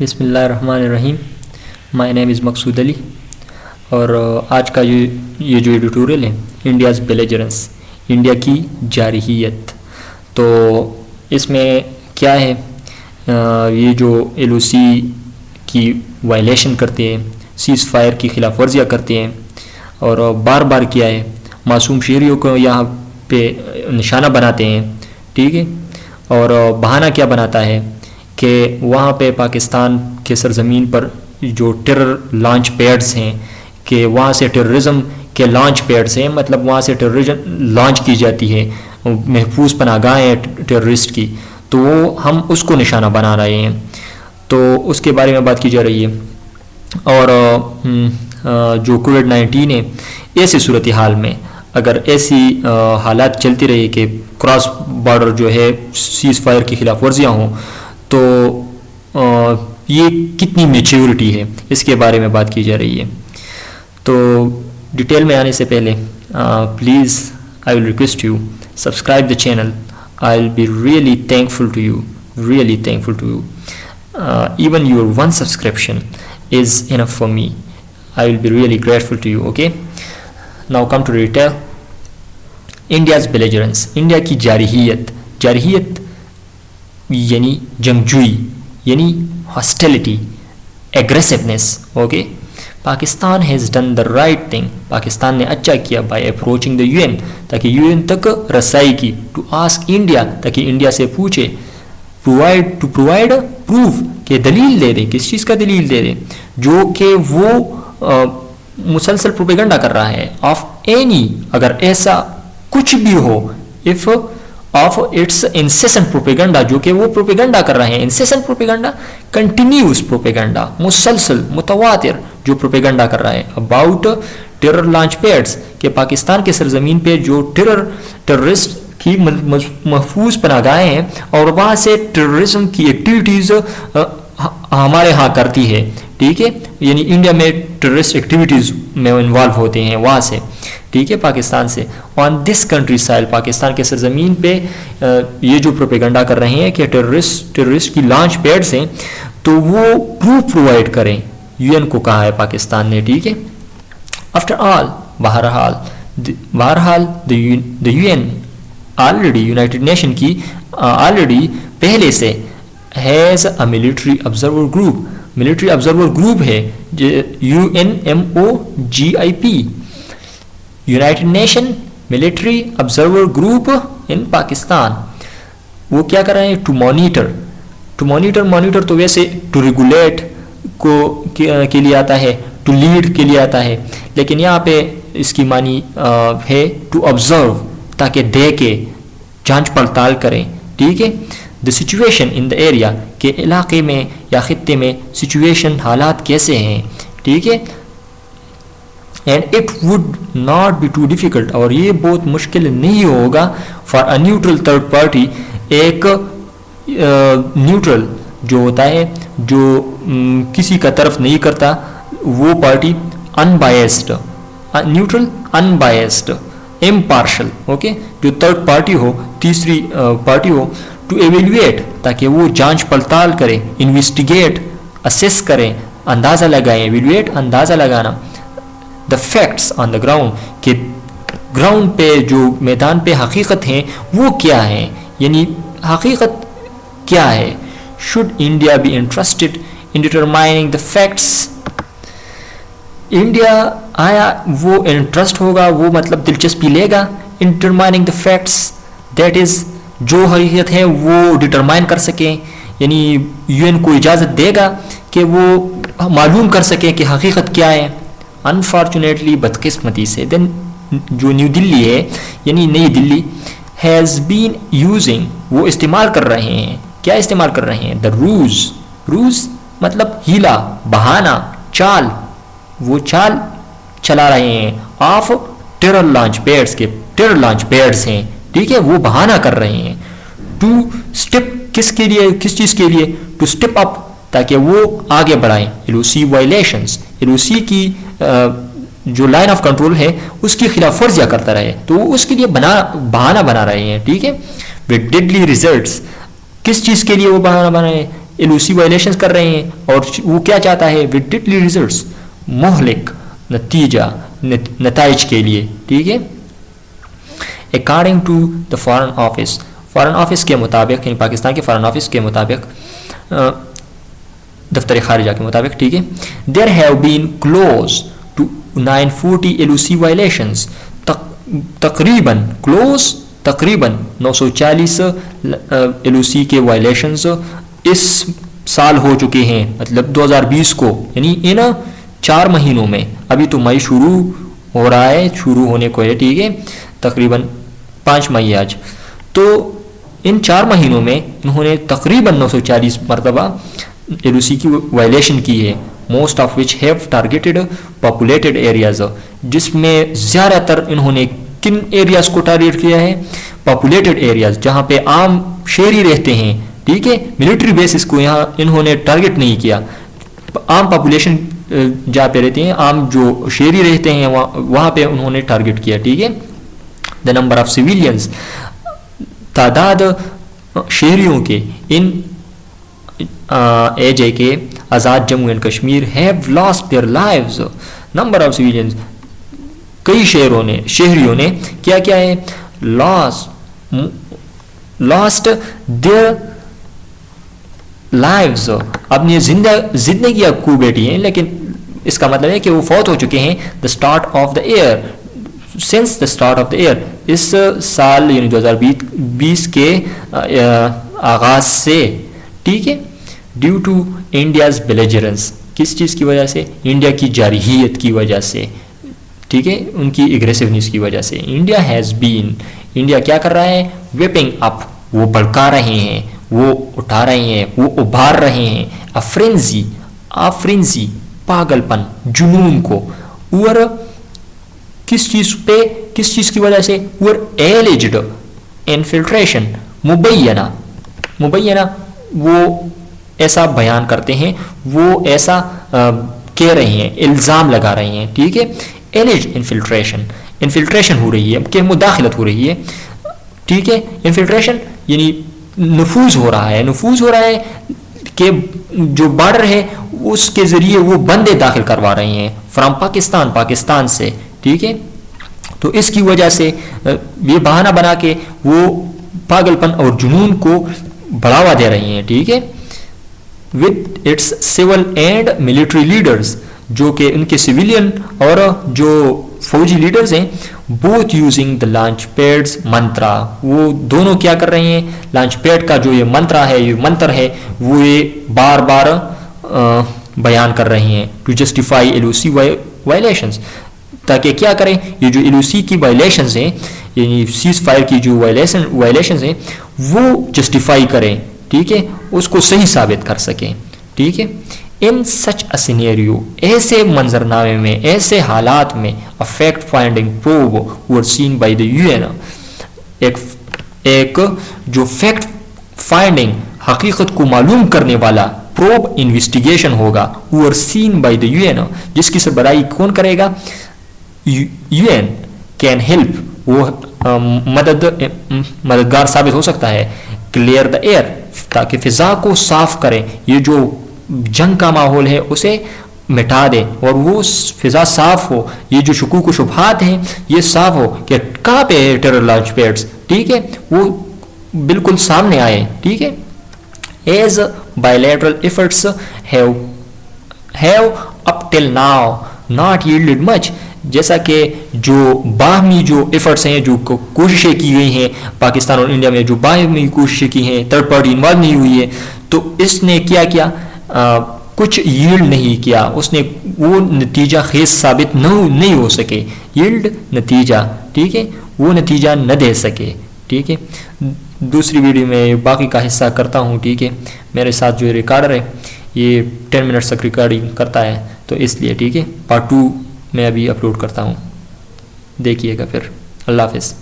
بسم اللہ الرحمن الرحیم. مائی نیم از مقصود علی اور آج کا یہ جو ایڈیٹوریل ہے انڈیاز بیلیجرنس، انڈیا کی جارحیت. تو اس میں کیا ہے، یہ جو ایل او سی کی وائلیشن کرتے ہیں، سیز فائر کی خلاف ورزیاں کرتے ہیں اور بار بار کیا ہے معصوم شہریوں کو یہاں پہ نشانہ بناتے ہیں. ٹھیک ہے، اور بہانہ کیا بناتا ہے کہ وہاں پہ پاکستان کے سرزمین پر جو ٹیرر لانچ پیڈز ہیں کہ وہاں سے ٹیررزم کے لانچ پیڈز ہیں، مطلب وہاں سے ٹیررزم لانچ کی جاتی ہے، محفوظ پناہ گاہیں ہیں ٹیررسٹ کی، تو وہ ہم اس کو نشانہ بنا رہے ہیں. تو اس کے بارے میں بات کی جا رہی ہے. اور جو کووڈ-19 ہے، ایسی صورتحال میں اگر ایسی حالات چلتی رہی کہ کراس بارڈر جو ہے سیز فائر کی خلاف ورزیاں ہوں، تو یہ کتنی میچیورٹی ہے اس کے بارے میں بات کی جا رہی ہے. تو ڈیٹیل میں آنے سے پہلے please I will request you subscribe the channel. I will be really thankful to you, really thankful to you. Even your one subscription is enough for me. I will be really grateful to you. Okay, now come to detail. India's belligerence, India کی جارحیت. جارحیت یعنی جنگجوئی، یعنی hostility, aggressiveness. Okay, Pakistan has done the right thing. Pakistan نے اچھا کیا by approaching the U N, تاکہ یو این تک رسائی کی، ٹو آسک انڈیا، تاکہ انڈیا سے پوچھے، پرووائڈ پروف، کہ دلیل دے دے. کس چیز کا دلیل دے دے؟ جو کہ وہ مسلسل پروپیگنڈا کر رہا ہے آف اینی، اگر ایسا کچھ بھی ہو، اف آف اٹس انسیسنٹ پروپیگنڈا، جو کہ وہ پروپیگنڈا کر رہے ہیں، انسیسنٹ پروپیگنڈا، کنٹینیوس پروپیگنڈا، مسلسل متواتر جو پروپیگنڈا کر رہا ہے اباؤٹ ٹیرر لانچ پیڈز، کہ پاکستان کے سرزمین پہ جو ٹیررسٹ کی محفوظ پناہ گاہیں ہیں اور وہاں سے ٹیررزم کی ایکٹیویٹیز ہمارے ہاں کرتی ہے. ٹھیک ہے، یعنی انڈیا میں ٹیررسٹ ایکٹیویٹیز میں انوالو ہوتے ہیں وہاں سے. ٹھیک ہے، پاکستان سے آن دس کنٹری سائل، پاکستان کے سرزمین پہ یہ جو پروپیگنڈا کر رہے ہیں کہ ٹیررسٹ کی لانچ پیڈز ہیں، تو وہ پروف پرووائڈ کریں. یو این کو کہا ہے پاکستان نے. ٹھیک ہے، آفٹر آل، بہرحال the U N already, United Nation کی آلریڈی پہلے سے has a military observer group. Military observer group ہے UNMOGIP، United Nation military observer group in Pakistan. وہ کیا کر رہے ہیں؟ ٹو مانیٹر تو ویسے ٹو ریگولیٹ کو کے لیے آتا ہے، ٹو لیڈ کے لیے آتا ہے، لیکن یہاں پہ اس کی معنی ہے ٹو آبزرو، تاکہ دیکھے، جانچ پڑتال کریں. ٹھیک ہے، the situation in the area, کہ علاقے میں یا خطے میں سچویشن، حالات کیسے ہیں. ٹھیک ہے، and it would not be too difficult, اور یہ بہت مشکل نہیں ہوگا for a neutral third party, ایک نیوٹرل جو ہوتا ہے، جو کسی کا طرف نہیں کرتا، وہ party unbiased, neutral, unbiased, impartial. Okay, جو تھرڈ پارٹی ہو، تیسری پارٹی ہو، ٹو ایویلویٹ، تاکہ وہ جانچ پڑتال کرے، انویسٹیگیٹ، اسیس کریں، اندازہ لگائیں. ایویلویٹ، اندازہ لگانا. The facts on the ground, کہ گراؤنڈ پہ جو میدان پہ حقیقت ہیں وہ کیا ہیں، یعنی حقیقت کیا ہے. Should India be interested in determining the facts. India آیا وہ انٹرسٹ ہوگا، وہ مطلب دلچسپی لے گا ان determining the facts, that is, جو حقیقت ہے وہ ڈٹرمائن کر سکیں، یعنی یو این کو اجازت دے گا کہ وہ معلوم کر سکیں کہ حقیقت کیا ہے. انفارچونیٹلی، بدقسمتی سے، دین جو نیو دلی ہے، یعنی نئی دلی، ہیز بین یوزنگ، وہ استعمال کر رہے ہیں. کیا استعمال کر رہے ہیں؟ دا روز مطلب ہیلا، بہانہ، چال، وہ چال چلا رہے ہیں آف ٹیرر لانچ پیڈز، کے ٹیرر لانچ پیڈز ہیں. ٹھیک ہے، وہ بہانہ کر رہے ہیں. ٹو اسٹیپ، کس کے لیے، کس چیز کے لیے؟ ٹو اسٹیپ اپ، تاکہ وہ آگے بڑھائیں. ایل او سی وائلیشنز، ایل او سی کی جو لائن آف کنٹرول ہے اس کی خلاف ورزیاں کرتا رہے، تو وہ اس کے لیے بہانہ بنا رہے ہیں. ٹھیک ہے، ود ڈیڈلی ریزلٹس. کس چیز کے لیے وہ بہانہ بنا رہے ہیں؟ LOC وائلیشنز کر رہے ہیں اور وہ کیا چاہتا ہے with deadly results مہلک نتائج کے لیے. ٹھیک ہے. According to the foreign office کے مطابق یعنی پاکستان کے فارن آفس کے مطابق دفتر خارجہ کے مطابق ٹھیک ہے there have been close to 940 LOC violations تقریباً 940 LOC کے وائلیشنز اس سال ہو چکے ہیں, مطلب 2020 کو, یعنی ان 4 مہینوں میں. ابھی تو مئی شروع ہو رہا ہے, شروع ہونے کو ہے. ٹھیک ہے. تقریباً 5 مئی آج. تو ان 4 مہینوں میں انہوں نے تقریباً 940 مرتبہ LOC کی وائلیشن کی ہے. Most of which have targeted populated areas, جس میں زیادہ تر انہوں نے کن ایریاز کو ٹارگیٹ کیا ہے؟ پاپولیٹڈ ایریاز, جہاں پہ عام شہری رہتے ہیں. ٹھیک ہے. ملٹری بیسز کو یہاں انہوں نے ٹارگیٹ نہیں کیا. عام پاپولیشن جہاں پہ رہتے ہیں, عام جو شہری رہتے ہیں وہاں پہ انہوں نے ٹارگیٹ کیا. ٹھیک ہے. دا نمبر آف سویلینز, تعداد شہریوں کے ان AJ کے Azad Jammu and Kashmir have lost their lives. Number of civilians, کئی شہریوں نے کیا کیا ہے؟ لاسٹ دیئر لائفز, اپنی زندگی کو بیٹھی ہیں, لیکن اس کا مطلب ہے کہ وہ فوت ہو چکے ہیں. The start of the year, since the start of the year, اس سال یعنی 2020 کے آغاز سے. ٹھیک ہے. ڈیو ٹو انڈیاز بیلیجرنس, کس چیز کی وجہ سے؟ انڈیا کی جارحیت کی وجہ سے. ٹھیک ہے. ان کی اگریسونیس کی وجہ سے. انڈیا کیا کر رہا ہے؟ ویپنگ اپ, وہ بڑکا رہے ہیں, وہ اٹھا رہے ہیں, وہ ابھار رہے ہیں افرینزی پاگل پن, جنون کو. اور کس چیز پہ, کس چیز کی وجہ سے؟ اور ایلیجڈ انفلٹریشن, مبینہ وہ ایسا بیان کرتے ہیں, وہ ایسا کہہ رہے ہیں, الزام لگا رہے ہیں. ٹھیک ہے. ایلیجڈ انفلٹریشن ہو رہی ہے, کہ مداخلت ہو رہی ہے. ٹھیک ہے. انفلٹریشن یعنی نفوذ ہو رہا ہے کہ جو بارڈر ہے اس کے ذریعے وہ بندے داخل کروا رہے ہیں فرام پاکستان سے. ٹھیک ہے. تو اس کی وجہ سے یہ بہانہ بنا کے وہ پاگل پن اور جنون کو بڑھاوا دے رہی ہیں. ٹھیک ہے. with its civil and military leaders, جو کہ ان کے سویلین اور جو فوجی لیڈرز ہیں, both using the launch pads mantra, وہ دونوں کیا کر رہے ہیں؟ لانچ پیڈ کا جو یہ منتر ہے وہ یہ بار بار بیان کر رہے ہیں to justify LOC violations, تاکہ کیا کریں؟ یہ جو LOC کی وائلیشنز ہیں, یعنی سیز فائر کی جو وائلیشنز ہیں, وہ جسٹیفائی کریں. ٹھیک ہے. اس کو صحیح ثابت کر سکیں. ٹھیک ہے. ان سچ اے سینیریو, ایسے منظرنامے میں, ایسے حالات میں, a fact finding probe were seen by the UN, ایک جو فیکٹ فائنڈنگ حقیقت کو معلوم کرنے والا پروب انویسٹیگیشن ہوگا, were seen by the UN, جس کی سربراہی کون کرے گا؟ UN can help, وہ مددگار ثابت ہو سکتا ہے. کلیئر دا ایئر, تاکہ فضا کو صاف کریں, یہ جو جنگ کا ماحول ہے اسے مٹا دیں اور وہ فضا صاف ہو. یہ جو شکوک و شبہات ہیں یہ صاف ہو کہ کہاں پہ ہے ٹیرر لانچ پیڈز. ٹھیک ہے. وہ بالکل سامنے آئے. ٹھیک ہے. As bilateral efforts have up till now not yielded much, جیسا کہ جو باہمی جو ایفرٹس ہیں, جو کوششیں کی گئی ہیں پاکستان اور انڈیا میں, جو باہمی کوششیں کی ہیں, تھرڈ پارٹی انوالو نہیں ہوئی ہے, تو اس نے کیا کچھ ییلڈ نہیں کیا. اس نے وہ نتیجہ خیز ثابت نہیں ہو سکے. ییلڈ نتیجہ. ٹھیک ہے. وہ نتیجہ نہ دے سکے. ٹھیک ہے. دوسری ویڈیو میں باقی کا حصہ کرتا ہوں. ٹھیک ہے. میرے ساتھ جو ریکارڈر ہے یہ 10 منٹس تک ریکارڈنگ کرتا ہے, تو اس لیے. ٹھیک ہے. پارٹ 2 میں ابھی اپلوڈ کرتا ہوں, دیکھیے گا پھر. اللہ حافظ.